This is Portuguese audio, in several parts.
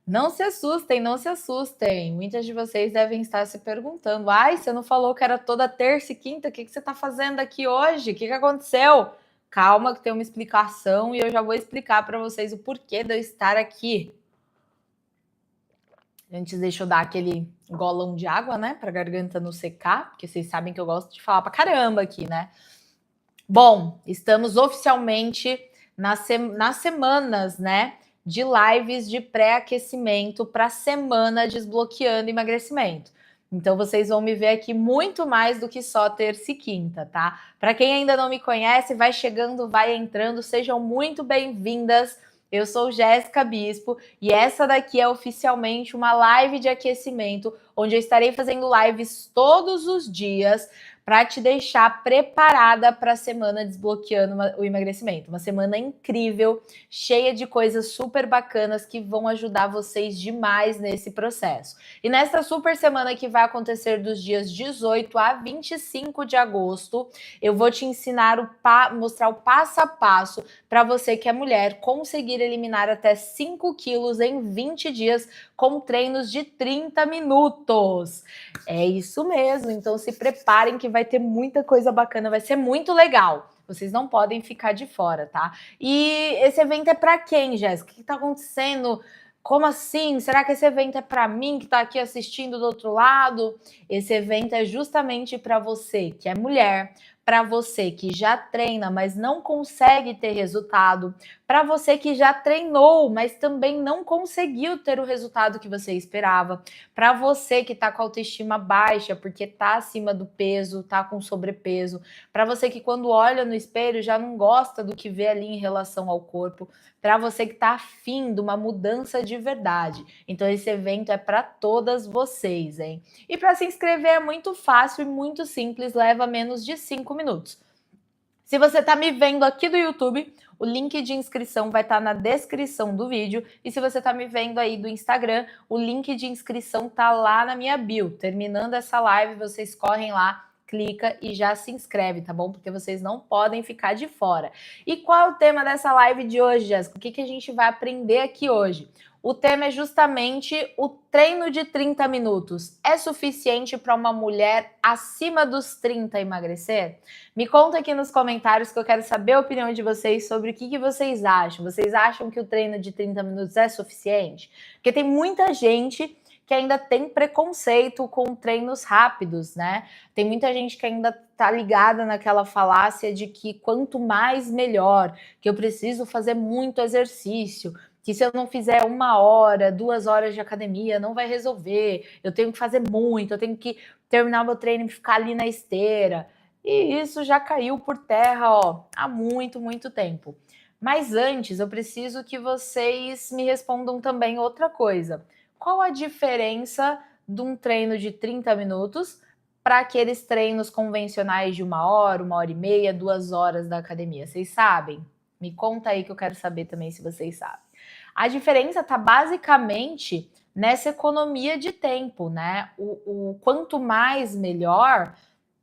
Não se assustem, não se assustem. Muitas de vocês devem estar se perguntando: ai, você não falou que era toda terça e quinta? O que você está fazendo aqui hoje? O que aconteceu? Calma, que tem uma explicação e eu já vou explicar para vocês o porquê de eu estar aqui. Antes, deixa eu dar aquele golão de água, né? Para a garganta não secar, porque vocês sabem que eu gosto de falar pra caramba aqui, né? Bom, estamos oficialmente nas semanas, né, de lives de pré-aquecimento para a semana Desbloqueando Emagrecimento. Então, vocês vão me ver aqui muito mais do que só terça e quinta, tá? Para quem ainda não me conhece, vai chegando, vai entrando, sejam muito bem-vindas. Eu sou Jéssica Bispo e essa daqui é oficialmente uma live de aquecimento, onde eu estarei fazendo lives todos os dias para te deixar preparada para a semana Desbloqueando o Emagrecimento. Uma semana incrível, cheia de coisas super bacanas que vão ajudar vocês demais nesse processo. E nessa super semana que vai acontecer dos dias 18 a 25 de agosto, eu vou te ensinar mostrar o passo a passo para você que é mulher conseguir eliminar até 5 quilos em 20 dias com treinos de 30 minutos. É isso mesmo, então se preparem que vai ter muita coisa bacana, vai ser muito legal. Vocês não podem ficar de fora, tá? E esse evento é para quem, Jéssica? O que tá acontecendo? Como assim? Será que esse evento é para mim que tá aqui assistindo do outro lado? Esse evento é justamente para você que é mulher, para você que já treina, mas não consegue ter resultado, para você que já treinou, mas também não conseguiu ter o resultado que você esperava, para você que está com a autoestima baixa porque está acima do peso, está com sobrepeso, para você que quando olha no espelho já não gosta do que vê ali em relação ao corpo, para você que está afim de uma mudança de verdade. Então esse evento é para todas vocês, hein? E para se inscrever é muito fácil e muito simples, leva menos de 5 minutos. Se você está me vendo aqui do YouTube, o link de inscrição vai estar na descrição do vídeo. E se você está me vendo aí do Instagram, o link de inscrição está lá na minha bio. Terminando essa live, vocês correm lá, clica e já se inscreve, tá bom? Porque vocês não podem ficar de fora. E qual é o tema dessa live de hoje, Jéssica? O que a gente vai aprender aqui hoje? O tema é justamente o treino de 30 minutos. É suficiente para uma mulher acima dos 30 emagrecer? Me conta aqui nos comentários que eu quero saber a opinião de vocês sobre o que vocês acham. Vocês acham que o treino de 30 minutos é suficiente? Porque tem muita gente que ainda tem preconceito com treinos rápidos, né? Tem muita gente que ainda tá ligada naquela falácia de que quanto mais melhor, que eu preciso fazer muito exercício, que se eu não fizer 1 hora, 2 horas de academia, não vai resolver, eu tenho que fazer muito, eu tenho que terminar meu treino e ficar ali na esteira. E isso já caiu por terra, ó, há muito, muito tempo. Mas antes, eu preciso que vocês me respondam também outra coisa. Qual a diferença de um treino de 30 minutos para aqueles treinos convencionais de 1 hora, 1 hora e meia, 2 horas da academia? Vocês sabem? Me conta aí que eu quero saber também se vocês sabem. A diferença está basicamente nessa economia de tempo, né? O quanto mais melhor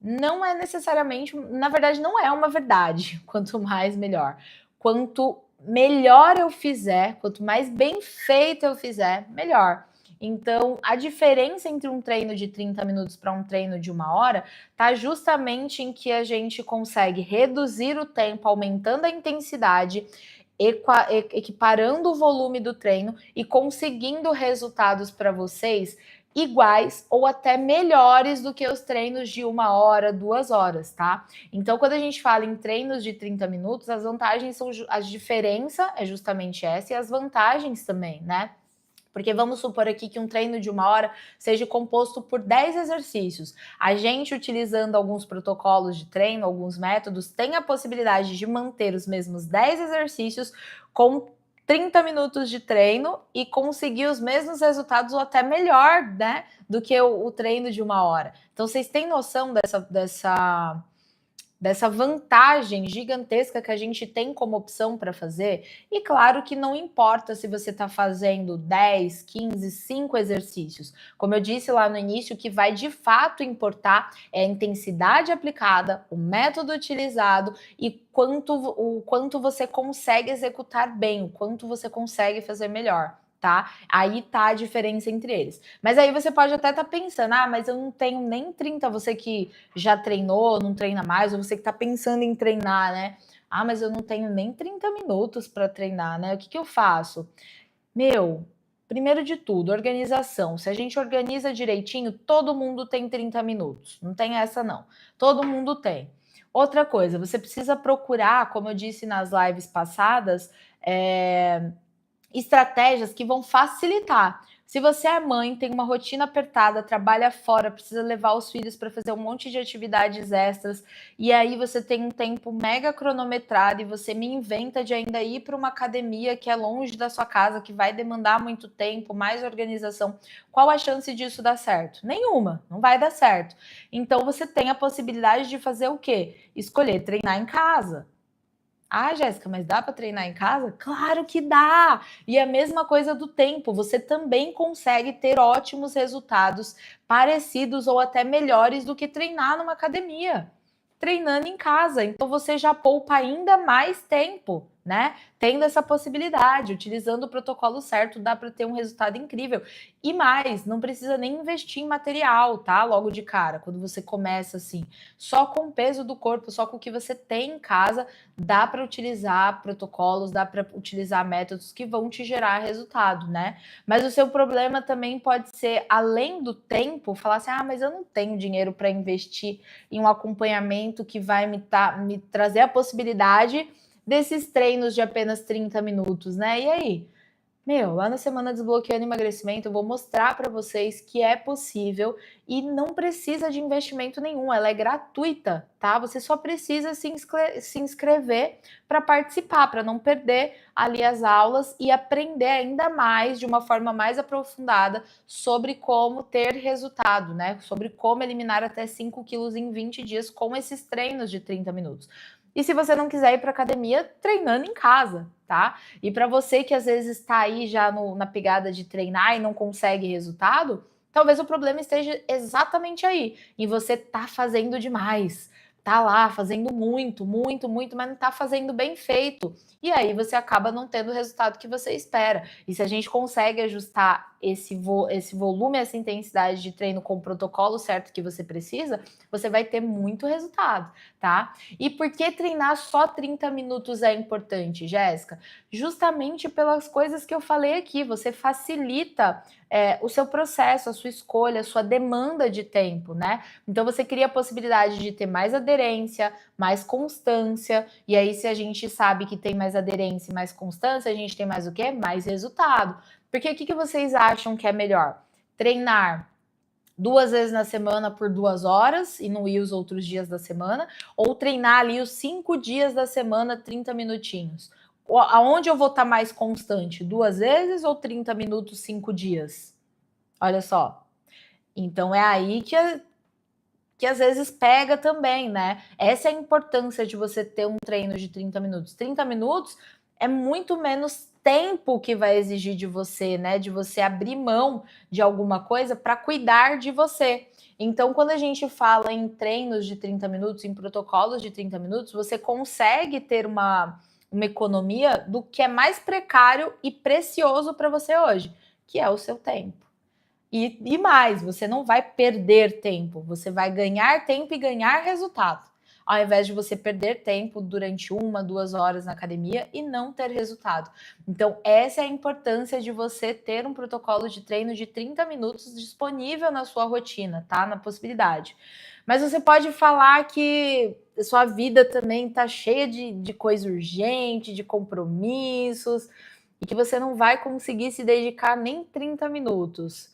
não é necessariamente, na verdade, não é uma verdade. Quanto mais melhor. Quanto melhor eu fizer, quanto mais bem feito eu fizer, melhor. Então, a diferença entre um treino de 30 minutos para um treino de 1 hora está justamente em que a gente consegue reduzir o tempo, aumentando a intensidade, equiparando o volume do treino e conseguindo resultados para vocês iguais ou até melhores do que os treinos de 1 hora, 2 horas, tá? Então, quando a gente fala em treinos de 30 minutos, as vantagens são, a diferença é justamente essa e as vantagens também, né? Porque vamos supor aqui que um treino de 1 hora seja composto por 10 exercícios. A gente, utilizando alguns protocolos de treino, alguns métodos, tem a possibilidade de manter os mesmos 10 exercícios com 30 minutos de treino e conseguir os mesmos resultados ou até melhor, né, do que o treino de 1 hora. Então, vocês têm noção dessa vantagem gigantesca que a gente tem como opção para fazer. E claro que não importa se você está fazendo 10, 15, 5 exercícios. Como eu disse lá no início, o que vai de fato importar é a intensidade aplicada, o método utilizado e o quanto você consegue executar bem, o quanto você consegue fazer melhor. tá? Aí tá a diferença entre eles. Mas aí você pode até estar pensando, mas eu não tenho nem 30, você que já treinou, não treina mais, ou você que tá pensando em treinar, né? Mas eu não tenho nem 30 minutos para treinar, né? O que eu faço? Meu, primeiro de tudo, organização. Se a gente organiza direitinho, todo mundo tem 30 minutos. Não tem essa, não. Todo mundo tem. Outra coisa, você precisa procurar, como eu disse nas lives passadas, estratégias que vão facilitar. Se você é mãe, tem uma rotina apertada, trabalha fora, precisa levar os filhos para fazer um monte de atividades extras, e aí você tem um tempo mega cronometrado e você me inventa de ainda ir para uma academia que é longe da sua casa, que vai demandar muito tempo, mais organização. Qual a chance disso dar certo? Nenhuma, não vai dar certo. Então você tem a possibilidade de fazer o quê? Escolher treinar em casa. Jéssica, mas dá para treinar em casa? Claro que dá! E a mesma coisa do tempo, você também consegue ter ótimos resultados parecidos ou até melhores do que treinar numa academia, treinando em casa. Então você já poupa ainda mais tempo, né? Tendo essa possibilidade, utilizando o protocolo certo, dá para ter um resultado incrível. E mais, não precisa nem investir em material, tá? Logo de cara, quando você começa assim, só com o peso do corpo, só com o que você tem em casa, dá para utilizar protocolos, dá para utilizar métodos que vão te gerar resultado, né? Mas o seu problema também pode ser, além do tempo, falar assim: mas eu não tenho dinheiro para investir em um acompanhamento que vai me trazer a possibilidade desses treinos de apenas 30 minutos, né? E aí? Lá na Semana Desbloqueando Emagrecimento, eu vou mostrar para vocês que é possível e não precisa de investimento nenhum, ela é gratuita, tá? Você só precisa se inscrever para participar, para não perder ali as aulas e aprender ainda mais, de uma forma mais aprofundada, sobre como ter resultado, né? Sobre como eliminar até 5 quilos em 20 dias com esses treinos de 30 minutos. E se você não quiser ir para academia, treinando em casa, tá? E para você que às vezes está aí já na pegada de treinar e não consegue resultado, talvez o problema esteja exatamente aí, em você tá fazendo demais, tá lá fazendo muito, muito, muito, mas não tá fazendo bem feito. E aí você acaba não tendo o resultado que você espera. E se a gente consegue ajustar esse volume, essa intensidade de treino com o protocolo certo que você precisa, você vai ter muito resultado, tá? E por que treinar só 30 minutos é importante, Jéssica? Justamente pelas coisas que eu falei aqui, você facilita o seu processo, a sua escolha, a sua demanda de tempo, né? Então você cria a possibilidade de ter mais aderência, mais constância, e aí se a gente sabe que tem mais aderência e mais constância, a gente tem mais o quê? Mais resultado. Porque o que vocês acham que é melhor? Treinar 2 vezes na semana por 2 horas e não ir os outros dias da semana, ou treinar ali os 5 dias da semana, 30 minutinhos? Aonde eu vou estar mais constante? 2 vezes ou 30 minutos, 5 dias? Olha só. Então é aí que às vezes pega também, né? Essa é a importância de você ter um treino de 30 minutos. 30 minutos é muito menos tempo que vai exigir de você, né? De você abrir mão de alguma coisa para cuidar de você. Então, quando a gente fala em treinos de 30 minutos, em protocolos de 30 minutos, você consegue ter uma economia do que é mais precário e precioso para você hoje, que é o seu tempo. E mais, você não vai perder tempo, você vai ganhar tempo e ganhar resultado. Ao invés de você perder tempo durante 1, 2 horas na academia e não ter resultado. Então, essa é a importância de você ter um protocolo de treino de 30 minutos disponível na sua rotina, tá? Na possibilidade. Mas você pode falar que a sua vida também tá cheia de coisa urgente, de compromissos, e que você não vai conseguir se dedicar nem 30 minutos.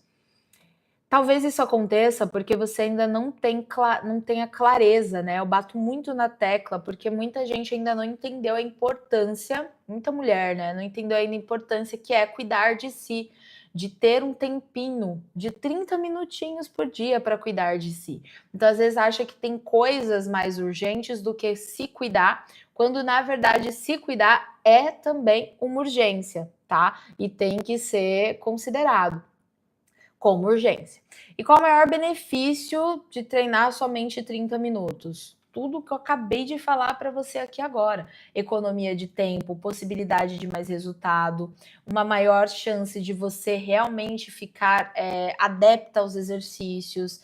Talvez isso aconteça porque você ainda não tem a clareza, né? Eu bato muito na tecla porque muita gente ainda não entendeu a importância, muita mulher, né? Não entendeu ainda a importância que é cuidar de si, de ter um tempinho de 30 minutinhos por dia para cuidar de si. Então, às vezes, acha que tem coisas mais urgentes do que se cuidar, quando na verdade se cuidar é também uma urgência, tá? E tem que ser considerado como urgência. E qual é o maior benefício de treinar somente 30 minutos? tudo que eu acabei de falar para você aqui agora. Economia de tempo, possibilidade de mais resultado, uma maior chance de você realmente ficar adepta aos exercícios,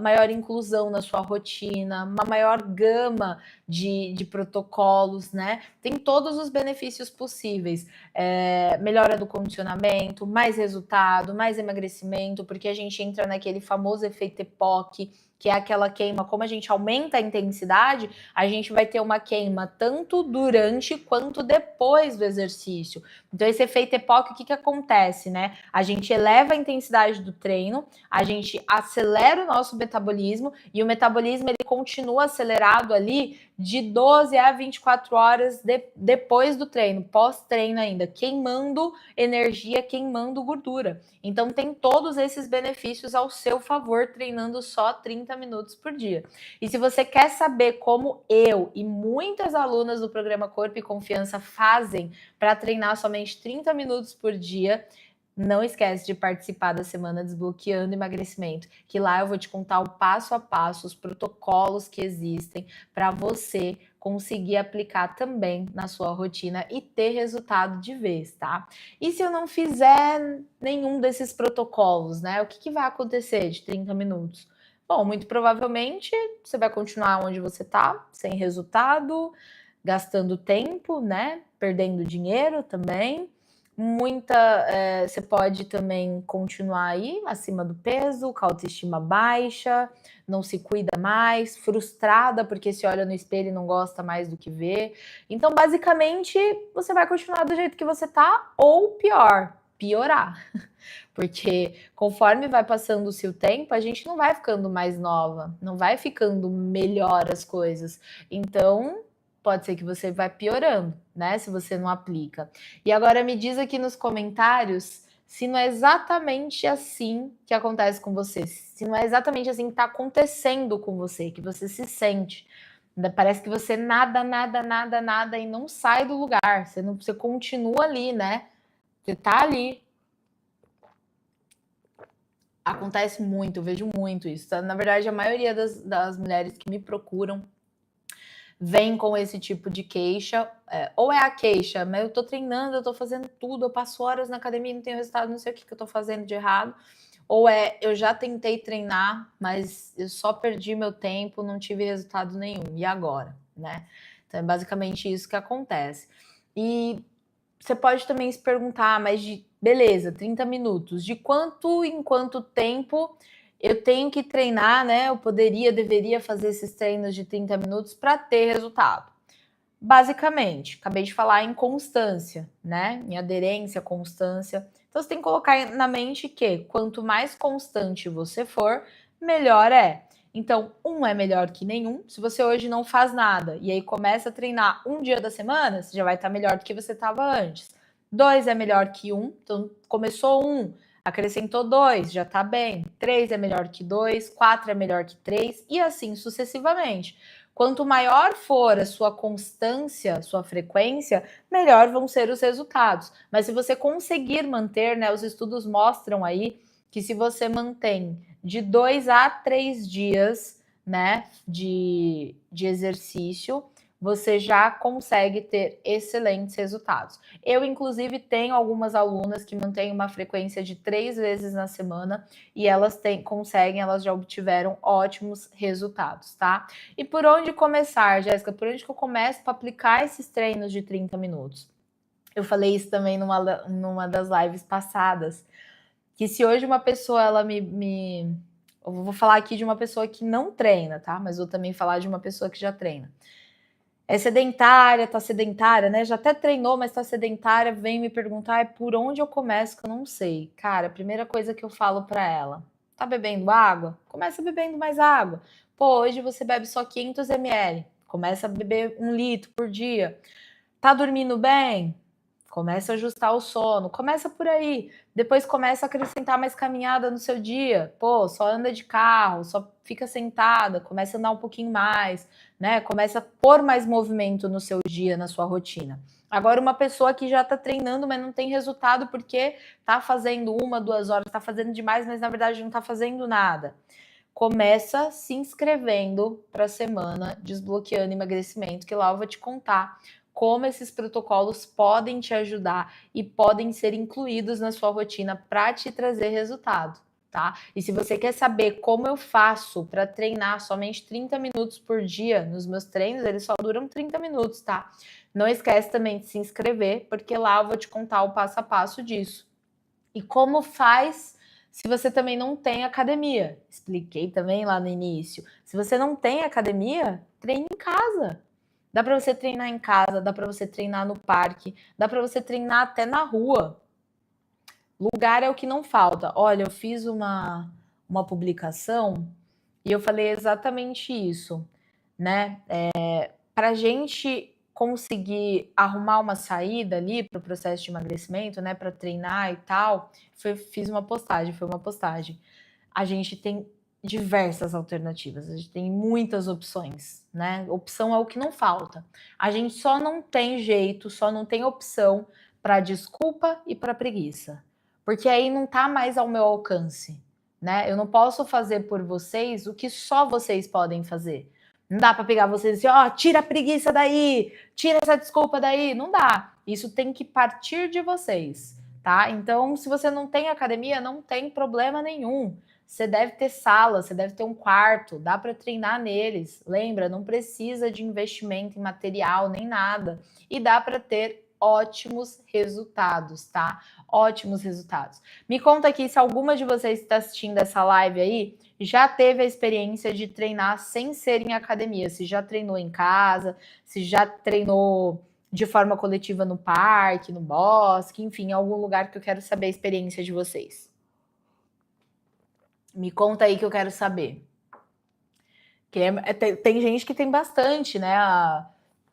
maior inclusão na sua rotina, uma maior gama de protocolos, né? Tem todos os benefícios possíveis. Melhora do condicionamento, mais resultado, mais emagrecimento, porque a gente entra naquele famoso efeito EPOC, que é aquela queima, como a gente aumenta a intensidade, a gente vai ter uma queima tanto durante quanto depois do exercício. Então, esse efeito EPOC, o que acontece, né? A gente eleva a intensidade do treino, a gente acelera o nosso metabolismo, e o metabolismo ele continua acelerado ali de 12 a 24 horas depois do treino, pós-treino ainda, queimando energia, queimando gordura. Então tem todos esses benefícios ao seu favor, treinando só 30 minutos por dia. E se você quer saber como eu e muitas alunas do programa Corpo e Confiança fazem para treinar somente 30 minutos por dia, não esquece de participar da Semana Desbloqueando Emagrecimento, que lá eu vou te contar o passo a passo, os protocolos que existem para você conseguir aplicar também na sua rotina e ter resultado de vez, tá? E se eu não fizer nenhum desses protocolos, né? O que vai acontecer de 30 minutos? Bom, muito provavelmente você vai continuar onde você tá, sem resultado, gastando tempo, né? Perdendo dinheiro também. Você pode também continuar aí acima do peso, com a autoestima baixa, não se cuida mais, frustrada porque se olha no espelho e não gosta mais do que vê. Então, basicamente, você vai continuar do jeito que você tá, ou pior, piorar. Porque conforme vai passando o seu tempo, a gente não vai ficando mais nova, não vai ficando melhor as coisas. Então, pode ser que você vá piorando, né? Se você não aplica. E agora me diz aqui nos comentários se não é exatamente assim que acontece com você, se não é exatamente assim que está acontecendo com você, que você se sente. Parece que você nada e não sai do lugar. Você continua ali, né? Você tá ali. Acontece muito, eu vejo muito isso. Na verdade, a maioria das mulheres que me procuram vem com esse tipo de queixa, ou é a queixa, mas eu tô treinando, eu tô fazendo tudo, eu passo horas na academia e não tenho resultado, não sei o que eu tô fazendo de errado, ou eu já tentei treinar, mas eu só perdi meu tempo, não tive resultado nenhum, e agora, né? Então é basicamente isso que acontece. E você pode também se perguntar, mas beleza, 30 minutos, de quanto em quanto tempo eu tenho que treinar, né? Eu deveria fazer esses treinos de 30 minutos para ter resultado. Basicamente, acabei de falar em constância, né? Em aderência, constância. Então você tem que colocar na mente que quanto mais constante você for, melhor é. Então, um é melhor que nenhum. Se você hoje não faz nada e aí começa a treinar um dia da semana, você já vai estar melhor do que você estava antes. 2 é melhor que 1, então começou 1, acrescentou 2, já está bem. 3 é melhor que 2, 4 é melhor que 3 e assim sucessivamente. Quanto maior for a sua constância, sua frequência, melhor vão ser os resultados. Mas se você conseguir manter, né, os estudos mostram aí que se você mantém de 2 a 3 dias, né, de exercício, você já consegue ter excelentes resultados. Eu, inclusive, tenho algumas alunas que mantêm uma frequência de 3 vezes na semana e elas já obtiveram ótimos resultados, tá? E por onde começar, Jéssica? Por onde que eu começo para aplicar esses treinos de 30 minutos? Eu falei isso também numa das lives passadas, que se hoje uma pessoa, eu vou falar aqui de uma pessoa que não treina, tá? Mas vou também falar de uma pessoa que já treina. É sedentária, tá sedentária, né? Já até treinou, mas tá sedentária, vem me perguntar por onde eu começo, que eu não sei. Cara, a primeira coisa que eu falo para ela, tá bebendo água? Começa bebendo mais água. Pô, hoje você bebe só 500 ml, começa a beber 1 litro por dia. Tá dormindo bem? Começa a ajustar o sono, começa por aí. Depois começa a acrescentar mais caminhada no seu dia. Pô, só anda de carro, só fica sentada, começa a andar um pouquinho mais, né? Começa a pôr mais movimento no seu dia, na sua rotina. Agora, uma pessoa que já tá treinando, mas não tem resultado porque tá fazendo 1, 2 horas, tá fazendo demais, mas na verdade não tá fazendo nada. começa se inscrevendo para a semana Desbloqueando Emagrecimento, que lá eu vou te contar como esses protocolos podem te ajudar e podem ser incluídos na sua rotina para te trazer resultado, tá? E se você quer saber como eu faço para treinar somente 30 minutos por dia nos meus treinos, eles só duram 30 minutos, tá? Não esquece também de se inscrever, porque lá eu vou te contar o passo a passo disso. E como faz se você também não tem academia? Expliquei também lá no início. Se você não tem academia, treine em casa. Dá para você treinar em casa, dá para você treinar no parque, dá para você treinar até na rua. Lugar é o que não falta. Olha, eu fiz uma publicação e eu falei exatamente isso, né? Para a gente conseguir arrumar uma saída ali para o processo de emagrecimento, né? Para treinar e tal, fiz uma postagem, foi uma postagem. A gente tem diversas alternativas, a gente tem muitas opções, né? Opção é o que não falta. A gente só não tem jeito, só não tem opção para desculpa e para preguiça, porque aí não tá mais ao meu alcance, né? Eu não posso fazer por vocês o que só vocês podem fazer. Não dá para pegar vocês e dizer, ó, tira a preguiça daí, tira essa desculpa daí. Não dá. Isso tem que partir de vocês, tá? Então, se você não tem academia, não tem problema nenhum. Você deve ter sala, você deve ter um quarto, dá para treinar neles. Lembra, não precisa de investimento em material nem nada. E dá para ter ótimos resultados, tá? Ótimos resultados. Me conta aqui se alguma de vocês que está assistindo essa live aí já teve a experiência de treinar sem ser em academia, se já treinou em casa, se já treinou de forma coletiva no parque, no bosque, enfim, em algum lugar que eu quero saber a experiência de vocês. Me conta aí que eu quero saber. Que tem gente que tem bastante, né?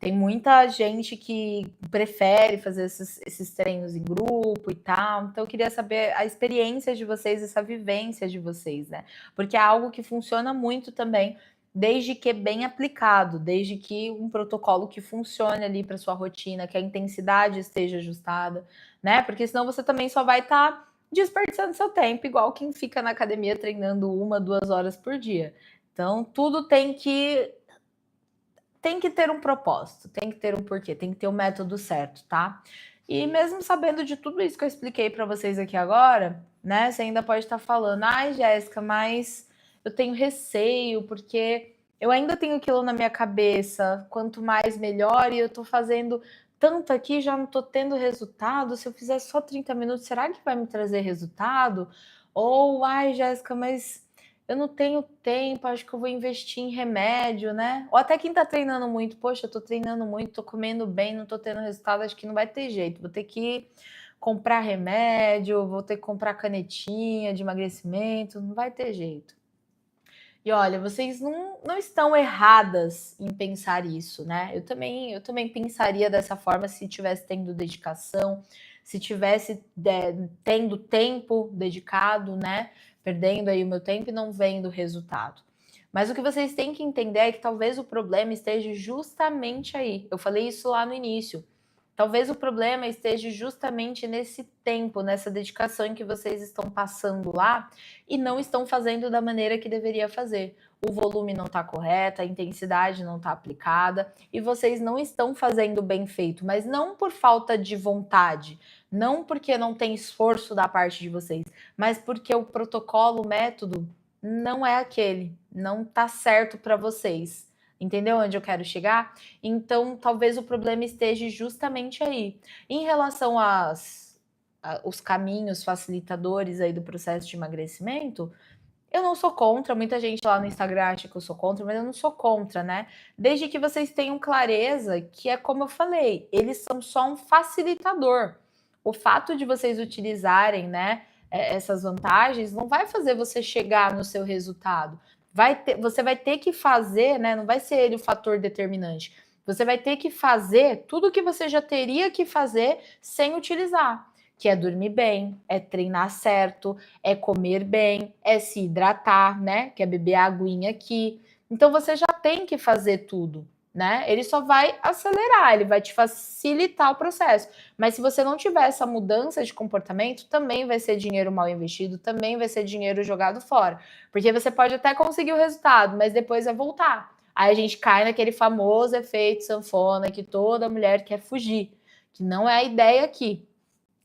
Tem muita gente que prefere fazer esses treinos em grupo e tal. Então, eu queria saber a experiência de vocês, essa vivência de vocês, né? Porque é algo que funciona muito também, desde que bem aplicado, desde que um protocolo que funcione ali para sua rotina, que a intensidade esteja ajustada, né? Porque senão você também só vai estar desperdiçando seu tempo, igual quem fica na academia treinando 1, 2 horas por dia. Então, tudo tem que ter um propósito, tem que ter um porquê, tem que ter um método certo, tá? E mesmo sabendo de tudo isso que eu expliquei para vocês aqui agora, né? Você ainda pode estar falando, ai, Jéssica, mas eu tenho receio, porque eu ainda tenho aquilo na minha cabeça, quanto mais melhor, e eu tô fazendo tanto aqui, já não tô tendo resultado. Se eu fizer só 30 minutos, será que vai me trazer resultado? Ou, ai, Jéssica, mas eu não tenho tempo, acho que eu vou investir em remédio, né? Ou até quem tá treinando muito, poxa, eu tô treinando muito, tô comendo bem, não tô tendo resultado, acho que não vai ter jeito, vou ter que comprar remédio, vou ter que comprar canetinha de emagrecimento, não vai ter jeito. E olha, vocês não estão erradas em pensar isso, né? Eu também pensaria dessa forma se tivesse tendo dedicação, se tivesse tendo tempo dedicado, né? Perdendo aí o meu tempo e não vendo o resultado. Mas o que vocês têm que entender é que talvez o problema esteja justamente aí. Eu falei isso lá no início. Talvez o problema esteja justamente nesse tempo, nessa dedicação em que vocês estão passando lá e não estão fazendo da maneira que deveria fazer. O volume não está correto, a intensidade não está aplicada e vocês não estão fazendo bem feito, mas não por falta de vontade, não porque não tem esforço da parte de vocês, mas porque o protocolo, o método não é aquele, não está certo para vocês. Entendeu onde eu quero chegar? Então, talvez o problema esteja justamente aí. Em relação aos caminhos facilitadores aí do processo de emagrecimento, eu não sou contra, muita gente lá no Instagram acha que eu sou contra, mas eu não sou contra, né? Desde que vocês tenham clareza que é como eu falei, eles são só um facilitador. O fato de vocês utilizarem, né, essas vantagens não vai fazer você chegar no seu resultado. Você vai ter que fazer, né? Não vai ser ele o fator determinante. Você vai ter que fazer tudo o que você já teria que fazer sem utilizar, que é dormir bem, é treinar certo, é comer bem, é se hidratar, né? Que é beber a aguinha aqui. Então você já tem que fazer tudo. né? Ele só vai acelerar, ele vai te facilitar o processo. Mas se você não tiver essa mudança de comportamento, também vai ser dinheiro mal investido, também vai ser dinheiro jogado fora. Porque você pode até conseguir o resultado, mas depois vai voltar. Aí a gente cai naquele famoso efeito sanfona que toda mulher quer fugir, que não é a ideia aqui.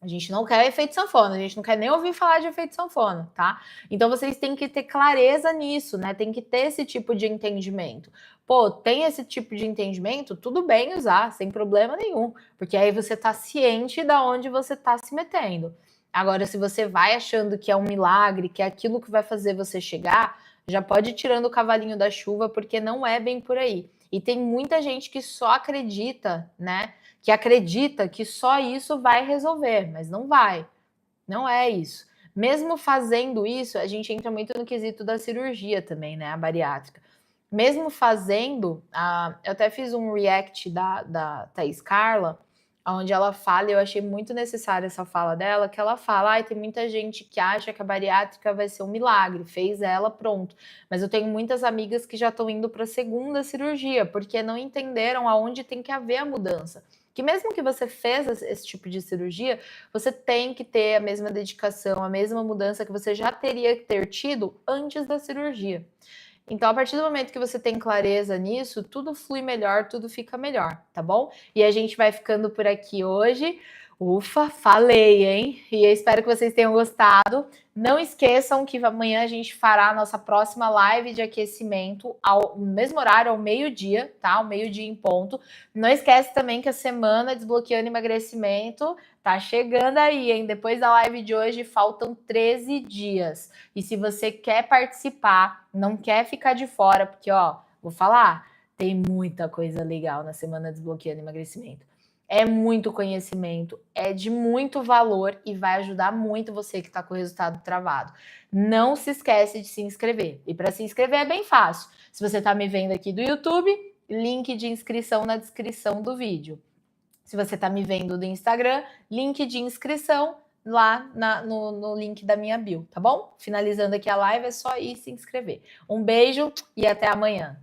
A gente não quer efeito sanfona, a gente não quer nem ouvir falar de efeito sanfona, tá? Então vocês têm que ter clareza nisso, né? Tem que ter esse tipo de entendimento. Pô, tem esse tipo de entendimento? Tudo bem usar, sem problema nenhum, porque aí você tá ciente da onde você tá se metendo. Agora, se você vai achando que é um milagre, que é aquilo que vai fazer você chegar, já pode ir tirando o cavalinho da chuva, porque não é bem por aí. E tem muita gente que só acredita, né? Que acredita que só isso vai resolver, mas não vai. Não é isso. Mesmo fazendo isso, a gente entra muito no quesito da cirurgia também, né? A bariátrica. Mesmo fazendo, eu até fiz um react da Thaís Carla, onde ela fala, e eu achei muito necessária essa fala dela, que ela fala, tem muita gente que acha que a bariátrica vai ser um milagre, fez ela, pronto. Mas eu tenho muitas amigas que já estão indo para a segunda cirurgia, porque não entenderam aonde tem que haver a mudança. Que mesmo que você fez esse tipo de cirurgia, você tem que ter a mesma dedicação, a mesma mudança que você já teria que ter tido antes da cirurgia. Então, a partir do momento que você tem clareza nisso, tudo flui melhor, tudo fica melhor, tá bom? E a gente vai ficando por aqui hoje. Ufa, falei, hein? E eu espero que vocês tenham gostado. Não esqueçam que amanhã a gente fará a nossa próxima live de aquecimento ao mesmo horário, ao meio-dia, tá? Ao meio-dia em ponto. Não esquece também que a semana Desbloqueando Emagrecimento tá chegando aí, hein? Depois da live de hoje, faltam 13 dias. E se você quer participar, não quer ficar de fora, porque, ó, vou falar, tem muita coisa legal na semana Desbloqueando Emagrecimento. É muito conhecimento, é de muito valor e vai ajudar muito você que está com o resultado travado. Não se esquece de se inscrever. E para se inscrever é bem fácil. Se você está me vendo aqui do YouTube, link de inscrição na descrição do vídeo. Se você está me vendo do Instagram, link de inscrição lá no link da minha bio, tá bom? Finalizando aqui a live, é só ir se inscrever. Um beijo e até amanhã.